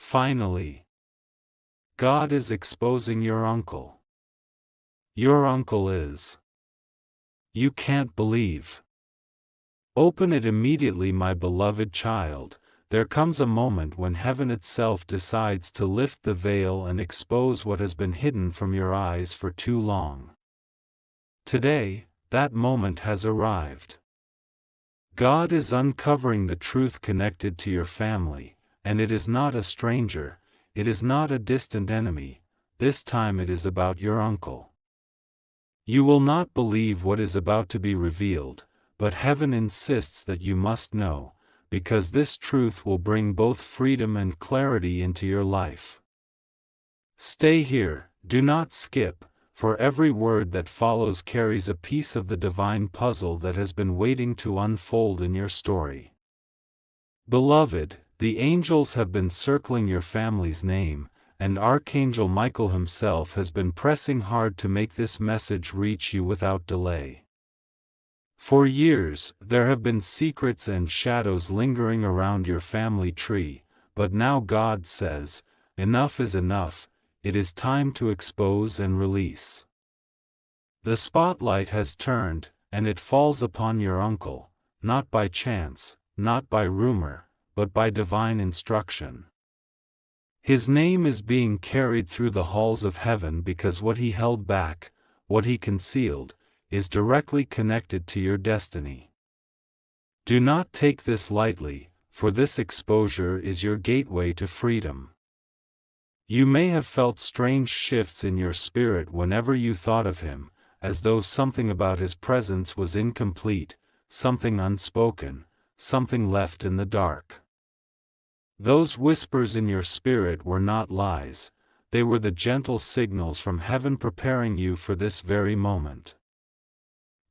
Finally, God is exposing your uncle. Your uncle is. You can't believe. Open it immediately, my beloved child. There comes a moment when heaven itself decides to lift the veil and expose what has been hidden from your eyes for too long. Today, that moment has arrived. God is uncovering the truth connected to your family, and it is not a stranger, it is not a distant enemy, this time it is about your uncle. You will not believe what is about to be revealed, but heaven insists that you must know, because this truth will bring both freedom and clarity into your life. Stay here, do not skip, for every word that follows carries a piece of the divine puzzle that has been waiting to unfold in your story. Beloved, the angels have been circling your family's name, and Archangel Michael himself has been pressing hard to make this message reach you without delay. For years, there have been secrets and shadows lingering around your family tree, but now God says, enough is enough, it is time to expose and release. The spotlight has turned, and it falls upon your uncle, not by chance, not by rumor, but by divine instruction. His name is being carried through the halls of heaven because what he held back, what he concealed, is directly connected to your destiny. Do not take this lightly, for this exposure is your gateway to freedom. You may have felt strange shifts in your spirit whenever you thought of him, as though something about his presence was incomplete, something unspoken, something left in the dark. Those whispers in your spirit were not lies, they were the gentle signals from heaven preparing you for this very moment.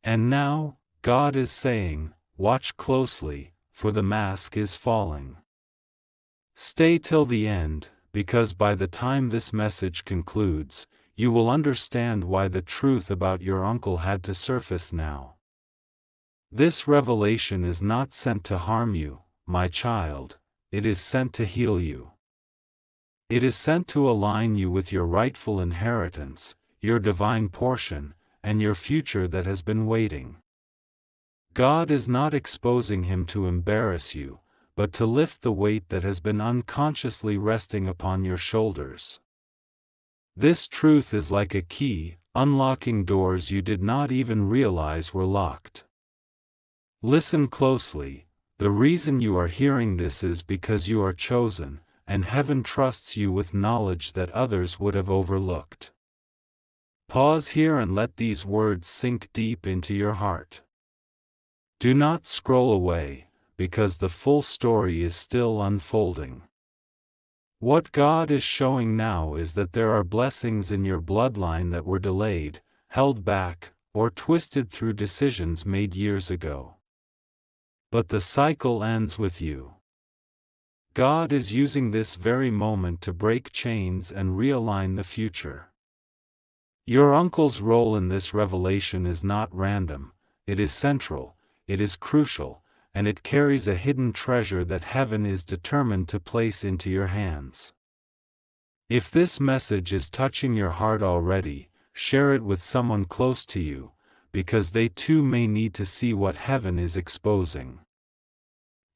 And now, God is saying, watch closely, for the mask is falling. Stay till the end, because by the time this message concludes, you will understand why the truth about your uncle had to surface now. This revelation is not sent to harm you, my child, it is sent to heal you. It is sent to align you with your rightful inheritance, your divine portion, and your future that has been waiting. God is not exposing him to embarrass you, but to lift the weight that has been unconsciously resting upon your shoulders. This truth is like a key, unlocking doors you did not even realize were locked. Listen closely, the reason you are hearing this is because you are chosen, and heaven trusts you with knowledge that others would have overlooked. Pause here and let these words sink deep into your heart. Do not scroll away, because the full story is still unfolding. What God is showing now is that there are blessings in your bloodline that were delayed, held back, or twisted through decisions made years ago. But the cycle ends with you. God is using this very moment to break chains and realign the future. Your uncle's role in this revelation is not random, it is central, it is crucial, and it carries a hidden treasure that heaven is determined to place into your hands. If this message is touching your heart already, share it with someone close to you, because they too may need to see what heaven is exposing.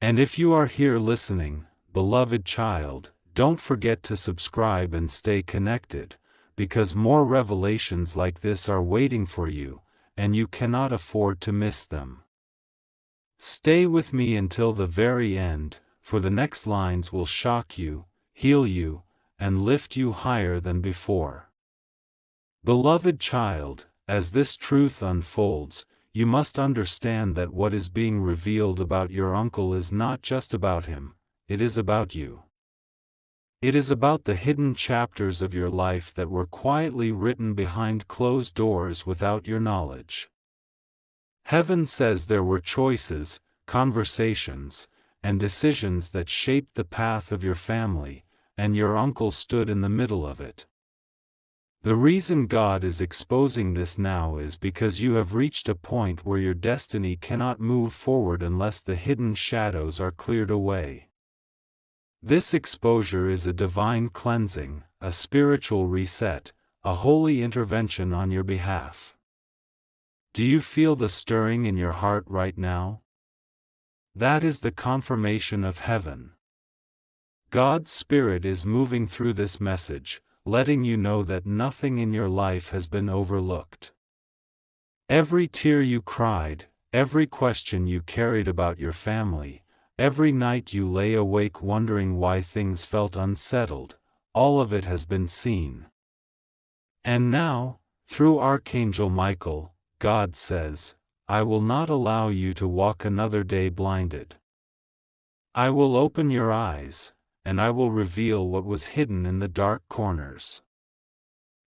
And if you are here listening, beloved child, don't forget to subscribe and stay connected, because more revelations like this are waiting for you, and you cannot afford to miss them. Stay with me until the very end, for the next lines will shock you, heal you, and lift you higher than before. Beloved child, as this truth unfolds, you must understand that what is being revealed about your uncle is not just about him, it is about you. It is about the hidden chapters of your life that were quietly written behind closed doors without your knowledge. Heaven says there were choices, conversations, and decisions that shaped the path of your family, and your uncle stood in the middle of it. The reason God is exposing this now is because you have reached a point where your destiny cannot move forward unless the hidden shadows are cleared away. This exposure is a divine cleansing, a spiritual reset, a holy intervention on your behalf. Do you feel the stirring in your heart right now? That is the confirmation of heaven. God's Spirit is moving through this message, letting you know that nothing in your life has been overlooked. Every tear you cried, every question you carried about your family, every night you lay awake wondering why things felt unsettled, all of it has been seen. And now, through Archangel Michael, God says, I will not allow you to walk another day blinded. I will open your eyes, and I will reveal what was hidden in the dark corners.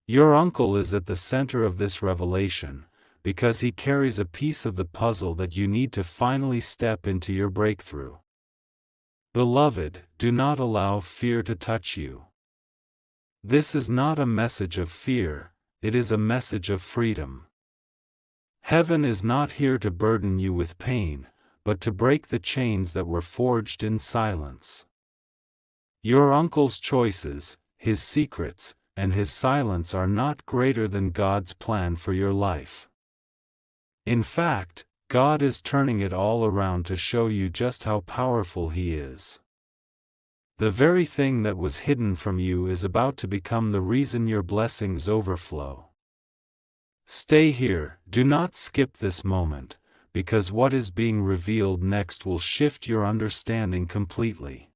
Your uncle is at the center of this revelation, because he carries a piece of the puzzle that you need to finally step into your breakthrough. Beloved, do not allow fear to touch you. This is not a message of fear, it is a message of freedom. Heaven is not here to burden you with pain, but to break the chains that were forged in silence. Your uncle's choices, his secrets, and his silence are not greater than God's plan for your life. In fact, God is turning it all around to show you just how powerful He is. The very thing that was hidden from you is about to become the reason your blessings overflow. Stay here, do not skip this moment, because what is being revealed next will shift your understanding completely.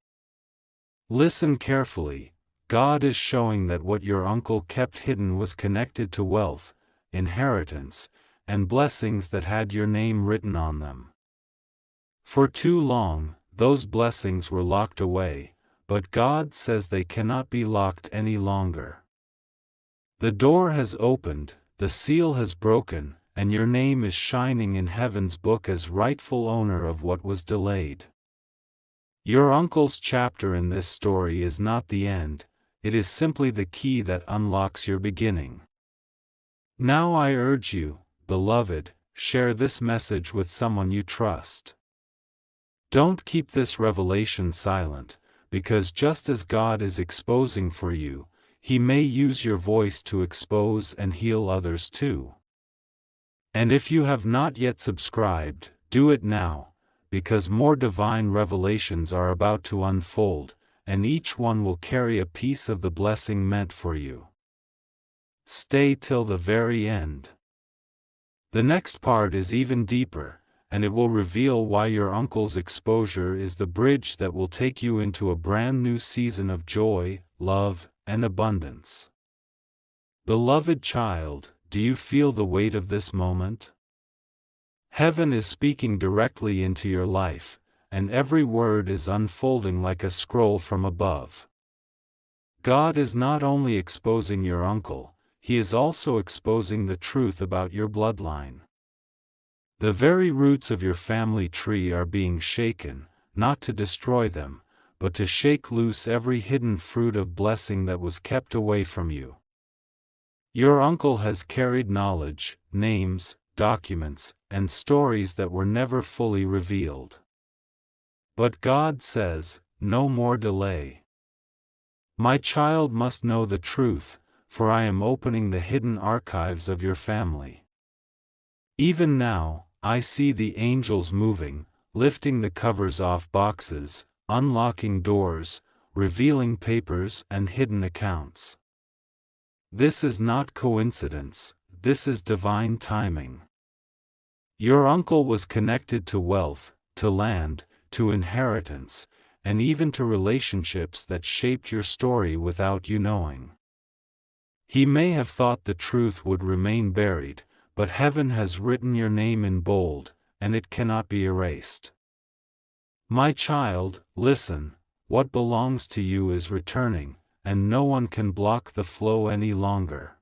Listen carefully. God is showing that what your uncle kept hidden was connected to wealth, inheritance, and blessings that had your name written on them. For too long, those blessings were locked away, but God says they cannot be locked any longer. The door has opened, the seal has broken, and your name is shining in heaven's book as rightful owner of what was delayed. Your uncle's chapter in this story is not the end, it is simply the key that unlocks your beginning. Now I urge you, beloved, share this message with someone you trust. Don't keep this revelation silent, because just as God is exposing for you, He may use your voice to expose and heal others too. And if you have not yet subscribed, do it now, because more divine revelations are about to unfold, and each one will carry a piece of the blessing meant for you. Stay till the very end. The next part is even deeper, and it will reveal why your uncle's exposure is the bridge that will take you into a brand new season of joy, love, and abundance. Beloved child, do you feel the weight of this moment? Heaven is speaking directly into your life, and every word is unfolding like a scroll from above. God is not only exposing your uncle, He is also exposing the truth about your bloodline. The very roots of your family tree are being shaken, not to destroy them, but to shake loose every hidden fruit of blessing that was kept away from you. Your uncle has carried knowledge, names, documents, and stories that were never fully revealed. But God says, no more delay. My child must know the truth, for I am opening the hidden archives of your family. Even now, I see the angels moving, lifting the covers off boxes, unlocking doors, revealing papers and hidden accounts. This is not coincidence, this is divine timing. Your uncle was connected to wealth, to land, to inheritance, and even to relationships that shaped your story without you knowing. He may have thought the truth would remain buried, but heaven has written your name in bold, and it cannot be erased. My child, listen, what belongs to you is returning, and no one can block the flow any longer.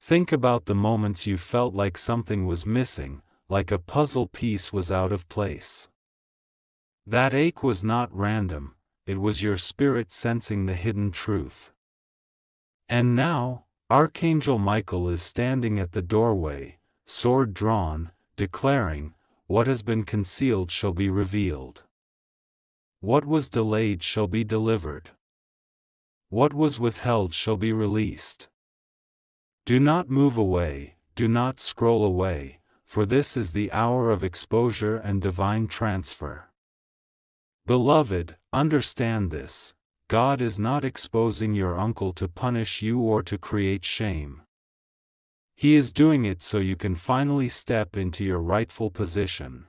Think about the moments you felt like something was missing, like a puzzle piece was out of place. That ache was not random, it was your spirit sensing the hidden truth. And now, Archangel Michael is standing at the doorway, sword drawn, declaring, what has been concealed shall be revealed. What was delayed shall be delivered. What was withheld shall be released. Do not move away, do not scroll away, for this is the hour of exposure and divine transfer. Beloved, understand this: God is not exposing your uncle to punish you or to create shame. He is doing it so you can finally step into your rightful position.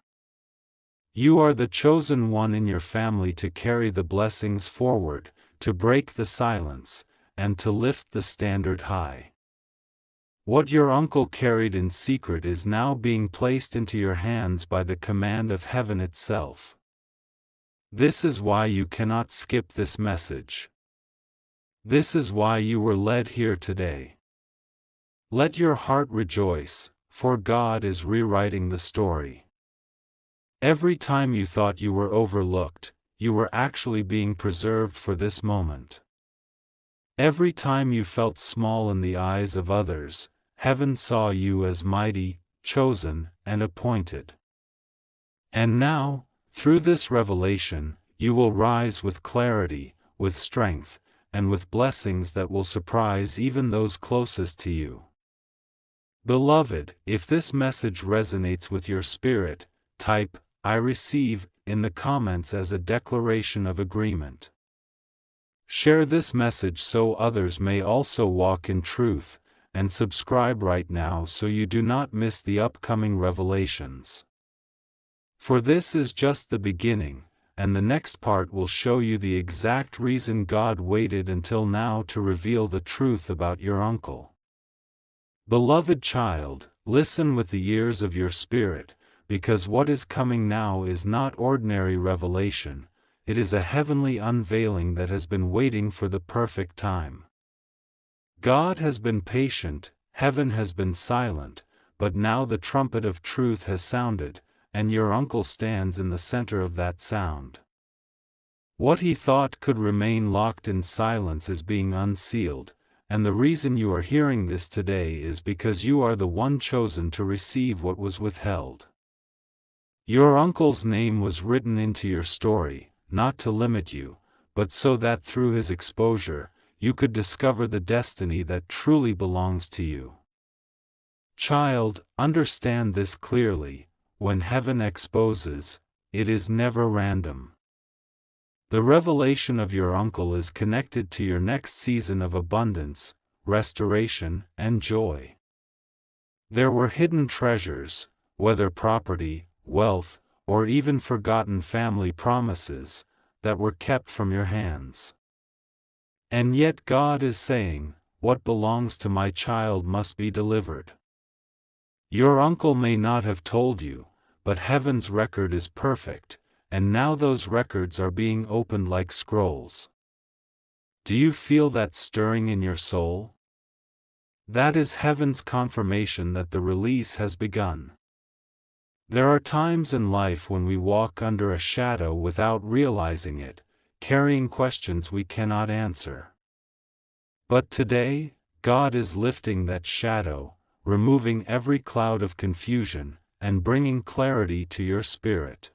You are the chosen one in your family to carry the blessings forward, to break the silence, and to lift the standard high. What your uncle carried in secret is now being placed into your hands by the command of heaven itself. This is why you cannot skip this message. This is why you were led here today. Let your heart rejoice, for God is rewriting the story. Every time you thought you were overlooked, you were actually being preserved for this moment. Every time you felt small in the eyes of others, heaven saw you as mighty, chosen, and appointed. And now, through this revelation, you will rise with clarity, with strength, and with blessings that will surprise even those closest to you. Beloved, if this message resonates with your spirit, type "I receive" in the comments as a declaration of agreement. Share this message so others may also walk in truth, and subscribe right now so you do not miss the upcoming revelations. For this is just the beginning, and the next part will show you the exact reason God waited until now to reveal the truth about your uncle. Beloved child, listen with the ears of your spirit, because what is coming now is not ordinary revelation, it is a heavenly unveiling that has been waiting for the perfect time. God has been patient, heaven has been silent, but now the trumpet of truth has sounded, and your uncle stands in the center of that sound. What he thought could remain locked in silence is being unsealed, and the reason you are hearing this today is because you are the one chosen to receive what was withheld. Your uncle's name was written into your story, not to limit you, but so that through his exposure, you could discover the destiny that truly belongs to you. Child, understand this clearly: when heaven exposes, it is never random. The revelation of your uncle is connected to your next season of abundance, restoration, and joy. There were hidden treasures, whether property, wealth, or even forgotten family promises, that were kept from your hands. And yet God is saying, what belongs to my child must be delivered. Your uncle may not have told you, but heaven's record is perfect, and now those records are being opened like scrolls. Do you feel that stirring in your soul? That is heaven's confirmation that the release has begun. There are times in life when we walk under a shadow without realizing it, carrying questions we cannot answer. But today, God is lifting that shadow, removing every cloud of confusion, and bringing clarity to your spirit.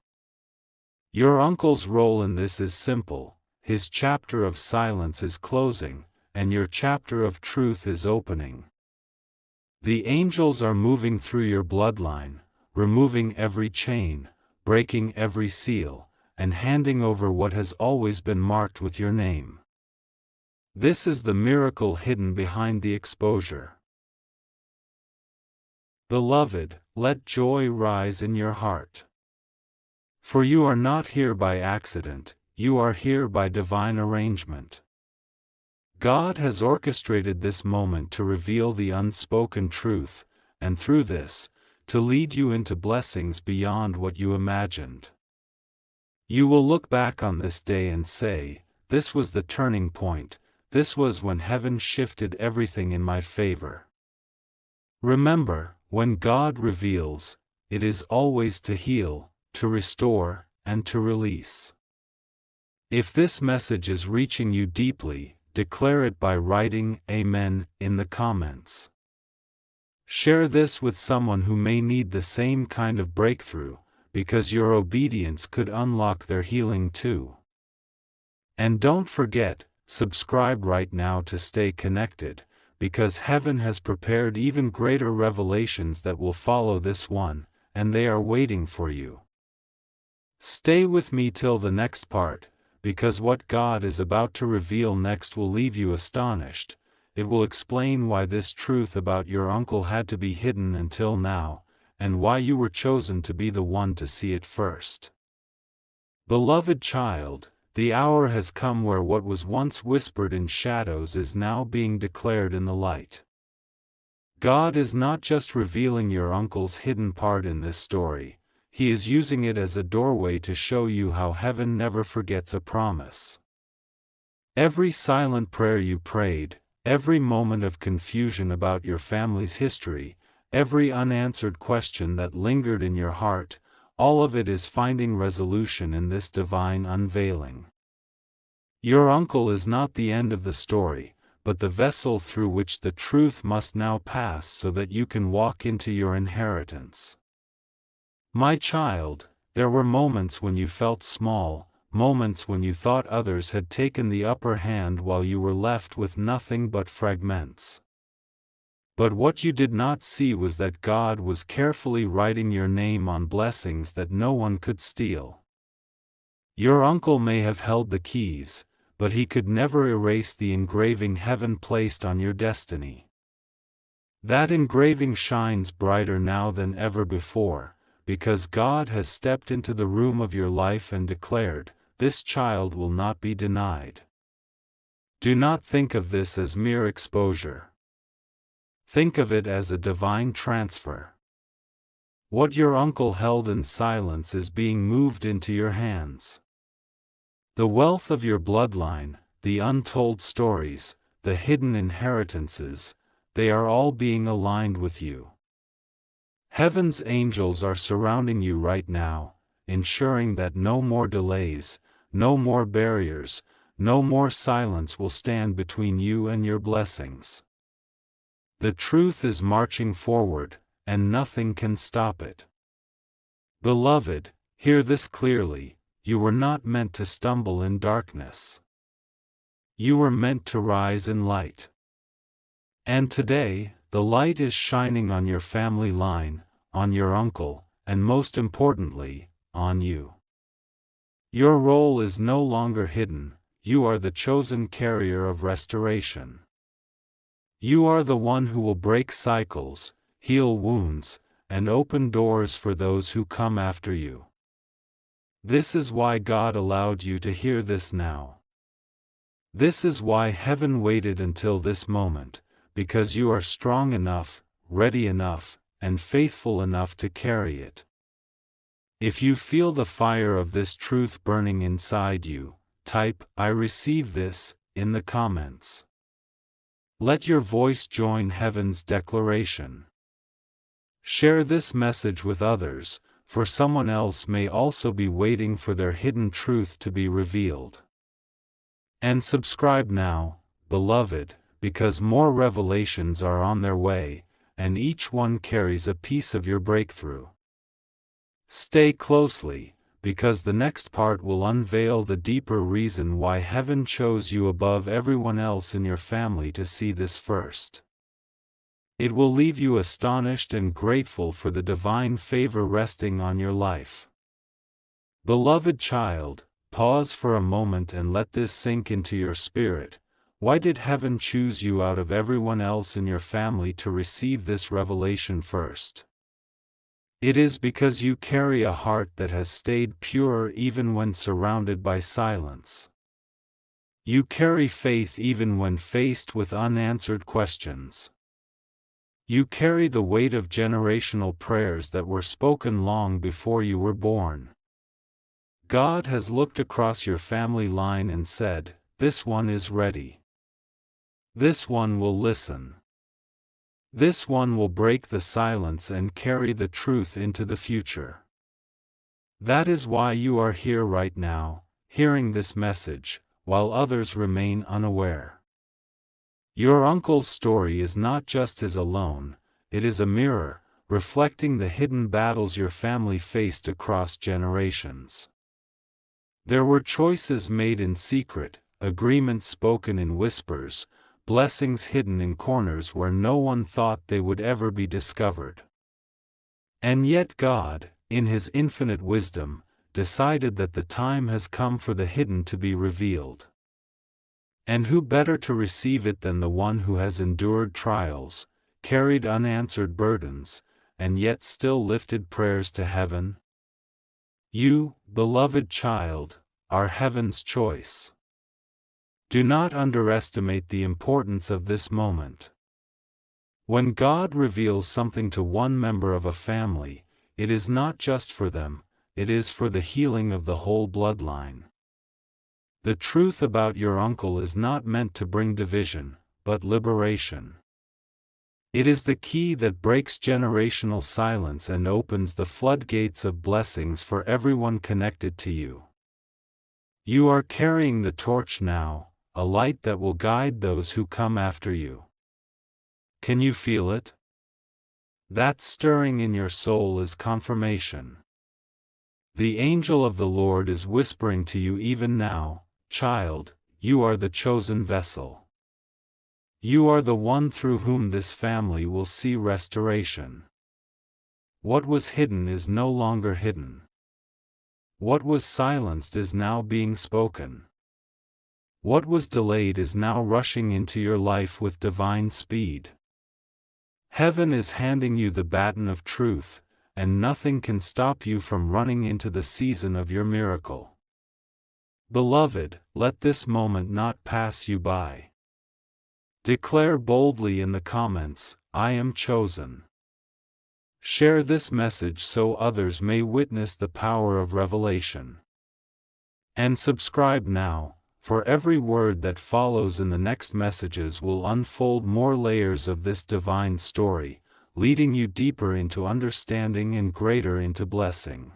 Your uncle's role in this is simple: his chapter of silence is closing, and your chapter of truth is opening. The angels are moving through your bloodline, removing every chain, breaking every seal, and handing over what has always been marked with your name. This is the miracle hidden behind the exposure. Beloved, let joy rise in your heart. For you are not here by accident, you are here by divine arrangement. God has orchestrated this moment to reveal the unspoken truth, and through this, to lead you into blessings beyond what you imagined. You will look back on this day and say, "This was the turning point, this was when heaven shifted everything in my favor." Remember, when God reveals, it is always to heal, to restore, and to release. If this message is reaching you deeply, declare it by writing "Amen" in the comments. Share this with someone who may need the same kind of breakthrough, because your obedience could unlock their healing too. And don't forget, subscribe right now to stay connected, because heaven has prepared even greater revelations that will follow this one, and they are waiting for you. Stay with me till the next part, because what God is about to reveal next will leave you astonished. It will explain why this truth about your uncle had to be hidden until now, and why you were chosen to be the one to see it first. Beloved child, the hour has come where what was once whispered in shadows is now being declared in the light. God is not just revealing your uncle's hidden part in this story, He is using it as a doorway to show you how heaven never forgets a promise. Every silent prayer you prayed, every moment of confusion about your family's history, every unanswered question that lingered in your heart, all of it is finding resolution in this divine unveiling. Your uncle is not the end of the story, but the vessel through which the truth must now pass so that you can walk into your inheritance. My child, there were moments when you felt small, moments when you thought others had taken the upper hand while you were left with nothing but fragments. But what you did not see was that God was carefully writing your name on blessings that no one could steal. Your uncle may have held the keys, but he could never erase the engraving heaven placed on your destiny. That engraving shines brighter now than ever before, because God has stepped into the room of your life and declared, "This child will not be denied." Do not think of this as mere exposure. Think of it as a divine transfer. What your uncle held in silence is being moved into your hands. The wealth of your bloodline, the untold stories, the hidden inheritances, they are all being aligned with you. Heaven's angels are surrounding you right now, ensuring that no more delays, no more barriers, no more silence will stand between you and your blessings. The truth is marching forward, and nothing can stop it. Beloved, hear this clearly, you were not meant to stumble in darkness. You were meant to rise in light. And today, the light is shining on your family line, on your uncle, and most importantly, on you. Your role is no longer hidden, you are the chosen carrier of restoration. You are the one who will break cycles, heal wounds, and open doors for those who come after you. This is why God allowed you to hear this now. This is why heaven waited until this moment, because you are strong enough, ready enough, and faithful enough to carry it. If you feel the fire of this truth burning inside you, type, "I receive this," in the comments. Let your voice join heaven's declaration. Share this message with others, for someone else may also be waiting for their hidden truth to be revealed. And subscribe now, beloved, because more revelations are on their way, and each one carries a piece of your breakthrough. Stay closely, because the next part will unveil the deeper reason why heaven chose you above everyone else in your family to see this first. It will leave you astonished and grateful for the divine favor resting on your life. Beloved child, pause for a moment and let this sink into your spirit. Why did heaven choose you out of everyone else in your family to receive this revelation first? It is because you carry a heart that has stayed pure even when surrounded by silence. You carry faith even when faced with unanswered questions. You carry the weight of generational prayers that were spoken long before you were born. God has looked across your family line and said, "This one is ready. This one will listen. This one will break the silence and carry the truth into the future." That is why you are here right now, hearing this message, while others remain unaware. Your uncle's story is not just his alone, it is a mirror, reflecting the hidden battles your family faced across generations. There were choices made in secret, agreements spoken in whispers, blessings hidden in corners where no one thought they would ever be discovered. And yet God, in His infinite wisdom, decided that the time has come for the hidden to be revealed. And who better to receive it than the one who has endured trials, carried unanswered burdens, and yet still lifted prayers to heaven? You, beloved child, are heaven's choice. Do not underestimate the importance of this moment. When God reveals something to one member of a family, it is not just for them, it is for the healing of the whole bloodline. The truth about your uncle is not meant to bring division, but liberation. It is the key that breaks generational silence and opens the floodgates of blessings for everyone connected to you. You are carrying the torch now, a light that will guide those who come after you. Can you feel it? That stirring in your soul is confirmation. The angel of the Lord is whispering to you even now, child, you are the chosen vessel. You are the one through whom this family will see restoration. What was hidden is no longer hidden. What was silenced is now being spoken. What was delayed is now rushing into your life with divine speed. Heaven is handing you the baton of truth, and nothing can stop you from running into the season of your miracle. Beloved, let this moment not pass you by. Declare boldly in the comments, I am chosen. Share this message so others may witness the power of revelation. And subscribe now, for every word that follows in the next messages will unfold more layers of this divine story, leading you deeper into understanding and greater into blessing.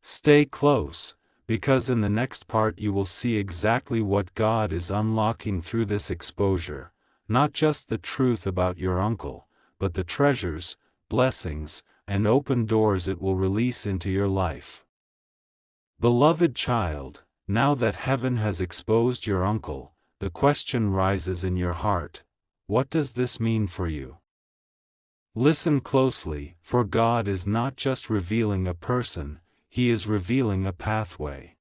Stay close, because in the next part you will see exactly what God is unlocking through this exposure, not just the truth about your uncle, but the treasures, blessings, and open doors it will release into your life. Beloved child, now that heaven has exposed your uncle, the question rises in your heart, what does this mean for you? Listen closely, for God is not just revealing a person, He is revealing a pathway.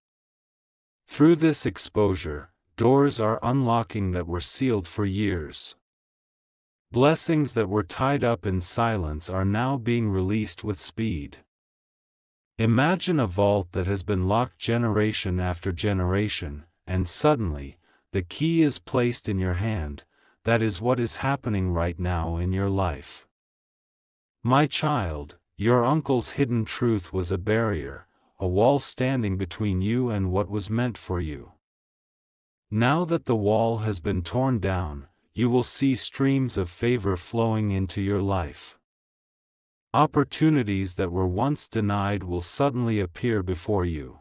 Through this exposure, doors are unlocking that were sealed for years. Blessings that were tied up in silence are now being released with speed. Imagine a vault that has been locked generation after generation, and suddenly, the key is placed in your hand. That is what is happening right now in your life. My child, your uncle's hidden truth was a barrier, a wall standing between you and what was meant for you. Now that the wall has been torn down, you will see streams of favor flowing into your life. Opportunities that were once denied will suddenly appear before you.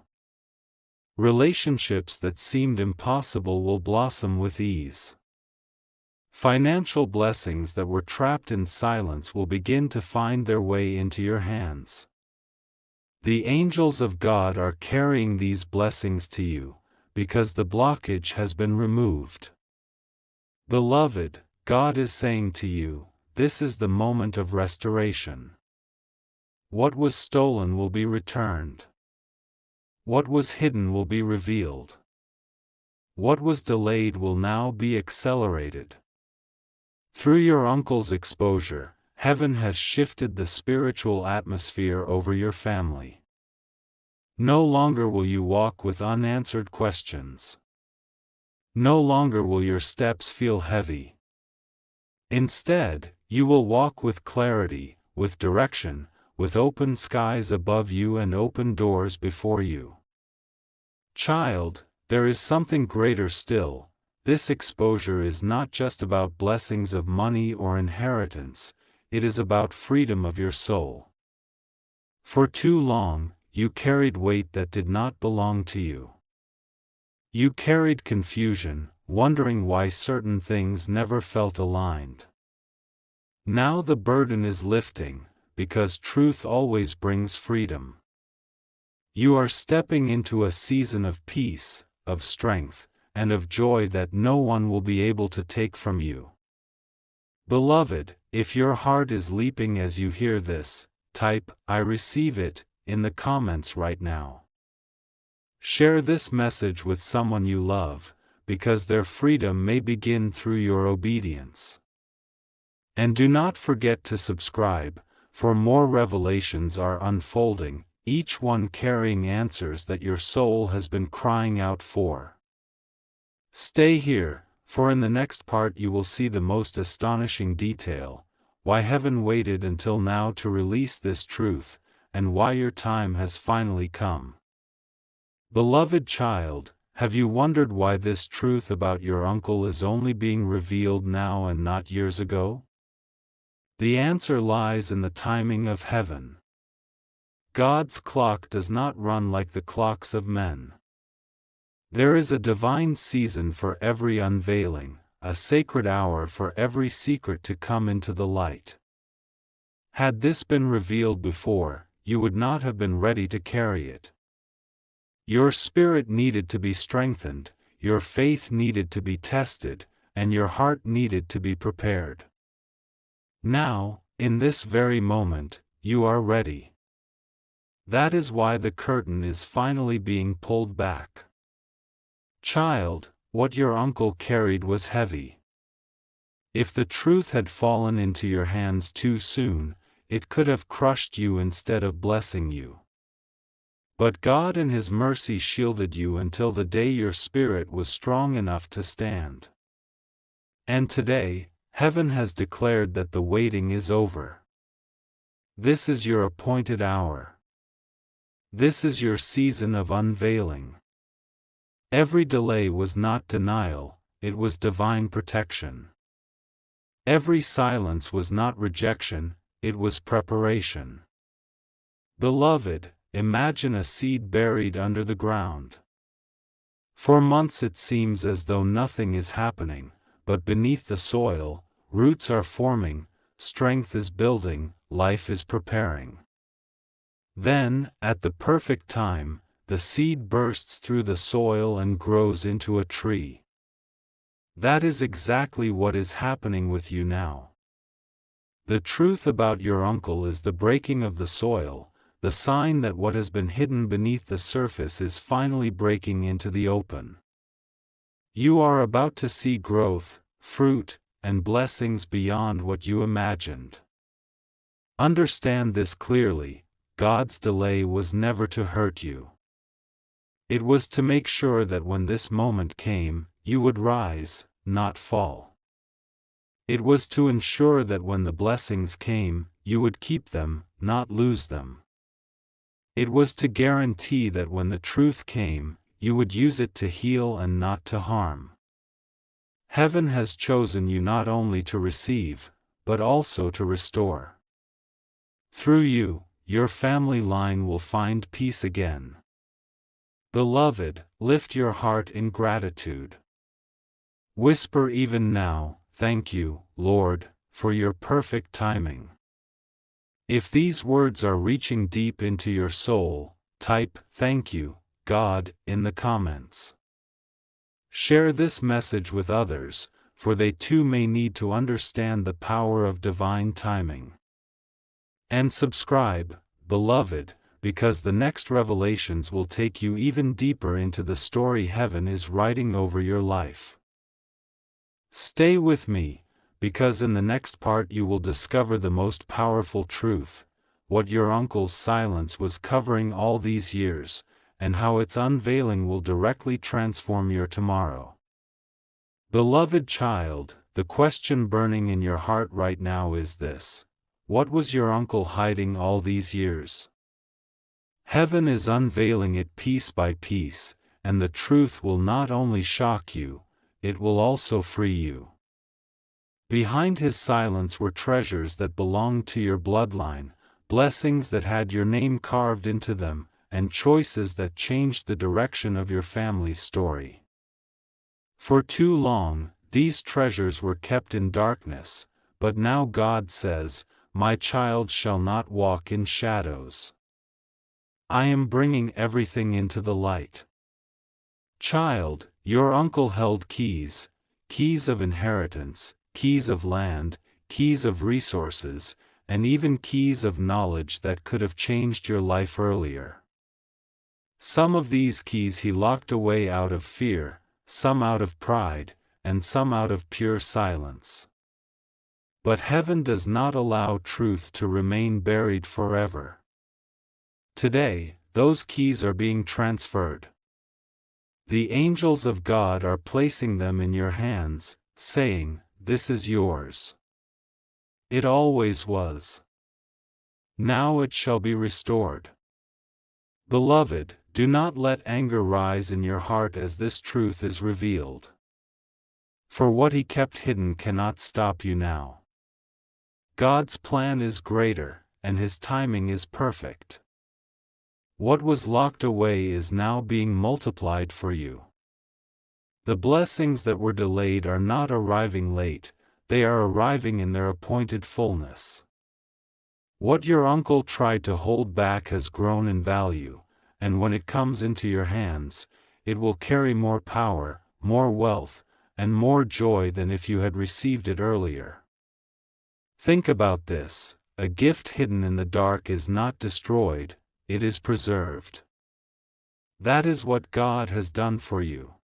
Relationships that seemed impossible will blossom with ease. Financial blessings that were trapped in silence will begin to find their way into your hands. The angels of God are carrying these blessings to you, because the blockage has been removed. Beloved, God is saying to you, this is the moment of restoration. What was stolen will be returned. What was hidden will be revealed. What was delayed will now be accelerated. Through your uncle's exposure, heaven has shifted the spiritual atmosphere over your family. No longer will you walk with unanswered questions. No longer will your steps feel heavy. Instead, you will walk with clarity, with direction, with open skies above you and open doors before you. Child, there is something greater still. This exposure is not just about blessings of money or inheritance, it is about freedom of your soul. For too long, you carried weight that did not belong to you. You carried confusion, wondering why certain things never felt aligned. Now the burden is lifting, because truth always brings freedom. You are stepping into a season of peace, of strength, and of joy that no one will be able to take from you. Beloved, if your heart is leaping as you hear this, type, "I receive it," in the comments right now. Share this message with someone you love, because their freedom may begin through your obedience. And do not forget to subscribe, for more revelations are unfolding, each one carrying answers that your soul has been crying out for. Stay here, for in the next part you will see the most astonishing detail, why heaven waited until now to release this truth, and why your time has finally come. Beloved child, have you wondered why this truth about your uncle is only being revealed now and not years ago? The answer lies in the timing of heaven. God's clock does not run like the clocks of men. There is a divine season for every unveiling, a sacred hour for every secret to come into the light. Had this been revealed before, you would not have been ready to carry it. Your spirit needed to be strengthened, your faith needed to be tested, and your heart needed to be prepared. Now, in this very moment, you are ready. That is why the curtain is finally being pulled back. Child, what your uncle carried was heavy. If the truth had fallen into your hands too soon, it could have crushed you instead of blessing you. But God in His mercy shielded you until the day your spirit was strong enough to stand. And today, heaven has declared that the waiting is over. This is your appointed hour. This is your season of unveiling. Every delay was not denial, it was divine protection. Every silence was not rejection, it was preparation. Beloved, imagine a seed buried under the ground. For months it seems as though nothing is happening, but beneath the soil, roots are forming, strength is building, life is preparing. Then, at the perfect time, the seed bursts through the soil and grows into a tree. That is exactly what is happening with you now. The truth about your uncle is the breaking of the soil, the sign that what has been hidden beneath the surface is finally breaking into the open. You are about to see growth, fruit, and blessings beyond what you imagined. Understand this clearly: God's delay was never to hurt you. It was to make sure that when this moment came, you would rise, not fall. It was to ensure that when the blessings came, you would keep them, not lose them. It was to guarantee that when the truth came, you would use it to heal and not to harm. Heaven has chosen you not only to receive, but also to restore. Through you, your family line will find peace again. Beloved, lift your heart in gratitude. Whisper even now, "Thank you, Lord, for your perfect timing." If these words are reaching deep into your soul, type, "Thank you, God," in the comments. Share this message with others, for they too may need to understand the power of divine timing. And subscribe, beloved, because the next revelations will take you even deeper into the story heaven is writing over your life. Stay with me, because in the next part you will discover the most powerful truth, what your uncle's silence was covering all these years, and how its unveiling will directly transform your tomorrow. Beloved child, the question burning in your heart right now is this: what was your uncle hiding all these years? Heaven is unveiling it piece by piece, and the truth will not only shock you, it will also free you. Behind his silence were treasures that belonged to your bloodline, blessings that had your name carved into them, and choices that changed the direction of your family's story. For too long, these treasures were kept in darkness, but now God says, "My child shall not walk in shadows." I am bringing everything into the light. Child, your uncle held keys, keys of inheritance, keys of land, keys of resources, and even keys of knowledge that could have changed your life earlier. Some of these keys he locked away out of fear, some out of pride, and some out of pure silence. But heaven does not allow truth to remain buried forever. Today, those keys are being transferred. The angels of God are placing them in your hands, saying, "This is yours. It always was. Now it shall be restored." Beloved, do not let anger rise in your heart as this truth is revealed. For what he kept hidden cannot stop you now. God's plan is greater, and his timing is perfect. What was locked away is now being multiplied for you. The blessings that were delayed are not arriving late, they are arriving in their appointed fullness. What your uncle tried to hold back has grown in value, and when it comes into your hands, it will carry more power, more wealth, and more joy than if you had received it earlier. Think about this: a gift hidden in the dark is not destroyed, it is preserved. That is what God has done for you.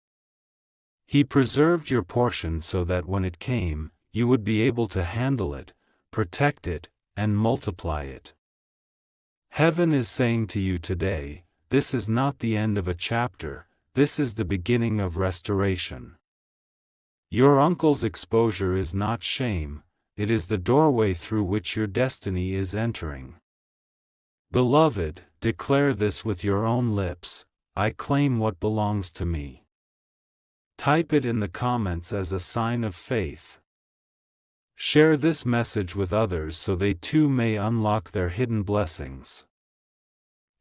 He preserved your portion so that when it came, you would be able to handle it, protect it, and multiply it. Heaven is saying to you today, this is not the end of a chapter, this is the beginning of restoration. Your uncle's exposure is not shame, it is the doorway through which your destiny is entering. Beloved, declare this with your own lips: I claim what belongs to me. Type it in the comments as a sign of faith. Share this message with others so they too may unlock their hidden blessings.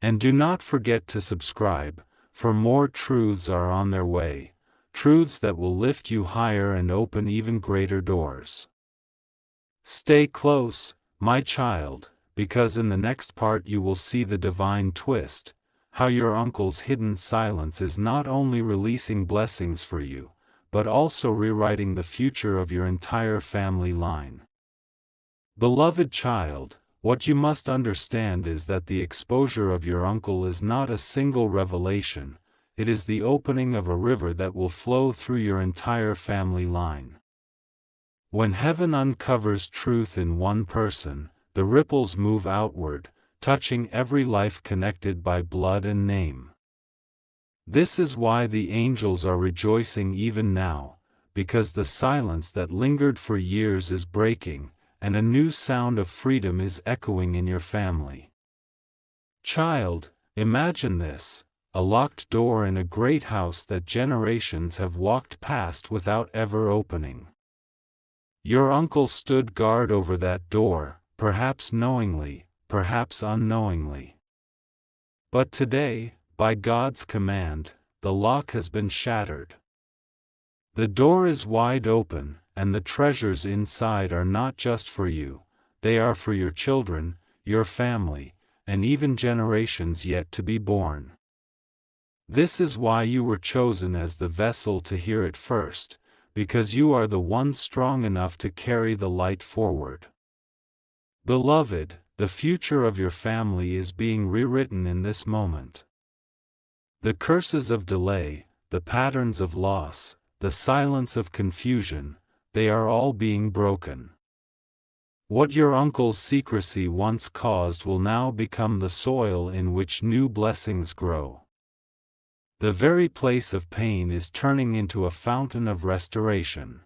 And do not forget to subscribe, for more truths are on their way, truths that will lift you higher and open even greater doors. Stay close, my child, because in the next part you will see the divine twist, how your uncle's hidden silence is not only releasing blessings for you, but also rewriting the future of your entire family line. Beloved child, what you must understand is that the exposure of your uncle is not a single revelation, it is the opening of a river that will flow through your entire family line. When heaven uncovers truth in one person, the ripples move outward, touching every life connected by blood and name. This is why the angels are rejoicing even now, because the silence that lingered for years is breaking, and a new sound of freedom is echoing in your family. Child, imagine this: a locked door in a great house that generations have walked past without ever opening. Your uncle stood guard over that door, perhaps knowingly, perhaps unknowingly. But today, by God's command, the lock has been shattered. The door is wide open, and the treasures inside are not just for you, they are for your children, your family, and even generations yet to be born. This is why you were chosen as the vessel to hear it first, because you are the one strong enough to carry the light forward. Beloved, the future of your family is being rewritten in this moment. The curses of delay, the patterns of loss, the silence of confusion, they are all being broken. What your uncle's secrecy once caused will now become the soil in which new blessings grow. The very place of pain is turning into a fountain of restoration.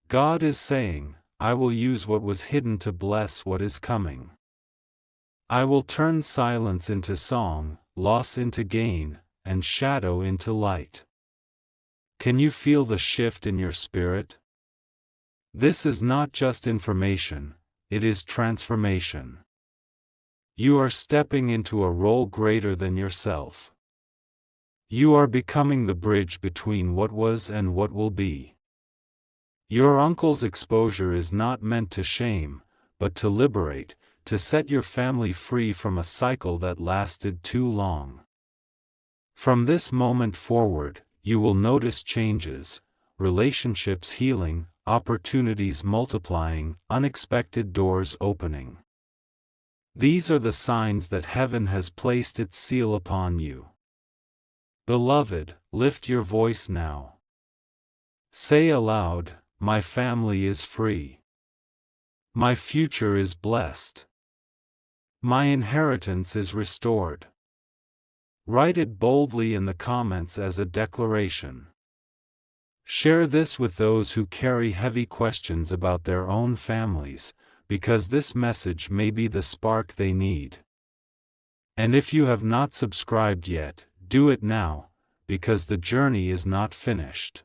God is saying, I will use what was hidden to bless what is coming. I will turn silence into song, loss into gain, and shadow into light. Can you feel the shift in your spirit? This is not just information, it is transformation. You are stepping into a role greater than yourself. You are becoming the bridge between what was and what will be. Your uncle's exposure is not meant to shame, but to liberate, to set your family free from a cycle that lasted too long. From this moment forward, you will notice changes, relationships healing, opportunities multiplying, unexpected doors opening. These are the signs that heaven has placed its seal upon you. Beloved, lift your voice now. Say aloud, my family is free. My future is blessed. My inheritance is restored. Write it boldly in the comments as a declaration. Share this with those who carry heavy questions about their own families, because this message may be the spark they need. And if you have not subscribed yet, do it now, because the journey is not finished.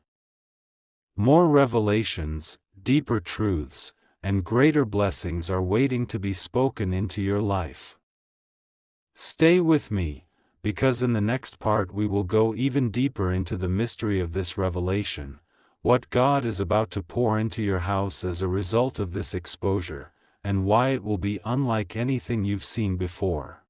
More revelations, deeper truths, and greater blessings are waiting to be spoken into your life. Stay with me, because in the next part we will go even deeper into the mystery of this revelation, what God is about to pour into your house as a result of this exposure, and why it will be unlike anything you've seen before.